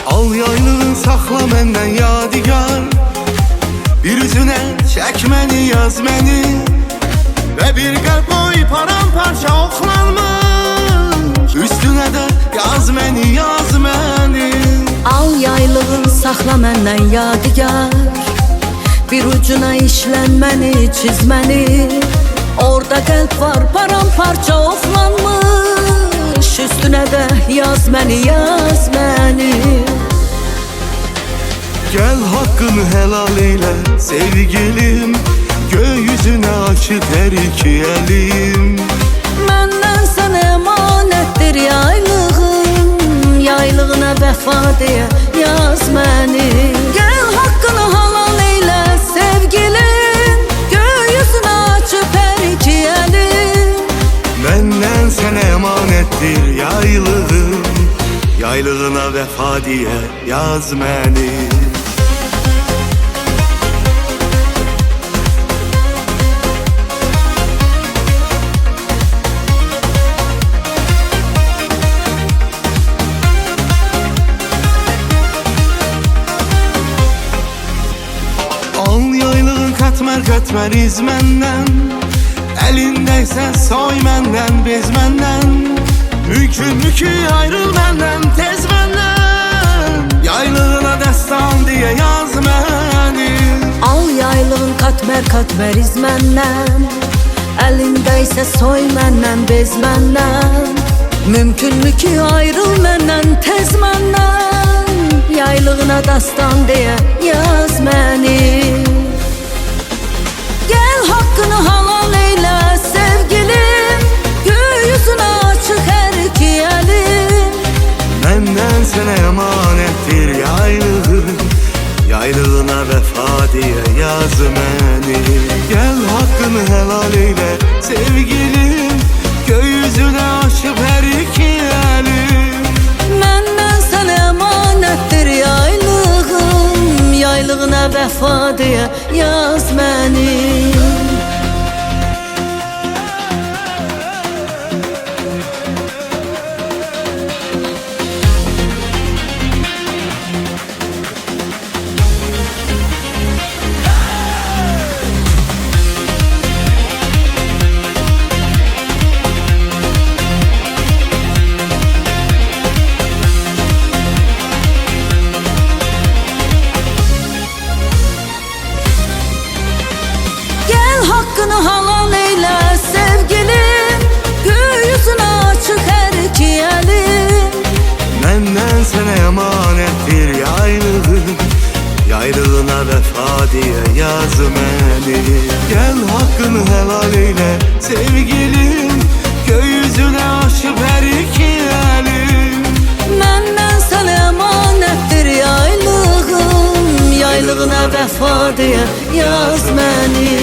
Al yaylığın saxla məndən yadigar, bir üzünə çək məni, yaz məni, və bir qəlb qoy paramparça oxlanmış, üstünə də yaz məni, yaz məni. Al yaylığın saxla məndən yadigar, bir ucuna işlənməni, çizməni, orada qəlb var paramparça oxlanmış, üstünə də yaz məni, yaz məni. Gel hakkını helal eyle sevgilim, gökyüzüne açık her iki elim. Məndən sənə əmanətdir yaylığım, yaylığına vəfa deyə yaz məni. Gəl haqqını halal eylə sevgilim, gökyüzünə açıb hər iki əlim. Məndən sənə əmanətdir yaylığım, yaylığına vəfa deyə yaz məni. Al yaylığın katmer katmer iz məndən, əlindəysə soy məndən, bez məndən, mümkün ki ayrıl məndən, tez məndən, yaylığına dəstan deyə yaz məni. Al yaylığın katmer katmer iz məndən, əlindəysə soy məndən, bez məndən, mümkünmü ki ayrıl məndən, tez məndən, yaylığına dastan deyə yaz məni. Gəl haqqını halal eylə sevgilim, gökyüzünə açıq hər iki əlim. Məndən sənə əmanətdir yaylığım, yaylığına vəfa deyə yaz məni. Gəl haqqını helal eyle sevgilim, gökyüzünə açıb hər iki əlim. Məndən sənə əmanətdir yaylığım, yaylığına vəfa deyə yaz məni. Hakkını halal eyle sevgilim, gökyüzünə açıq hər iki əlim. Məndən sənə əmanətdir yaylığım, yaylığına vəfa deyə yaz məni. Gəl haqqını helal eyle sevgilim, gökyüzünə açıb hər iki əlim. Məndən sənə əmanətdir yaylığım, yaylığına vəfa deyə yaz məni.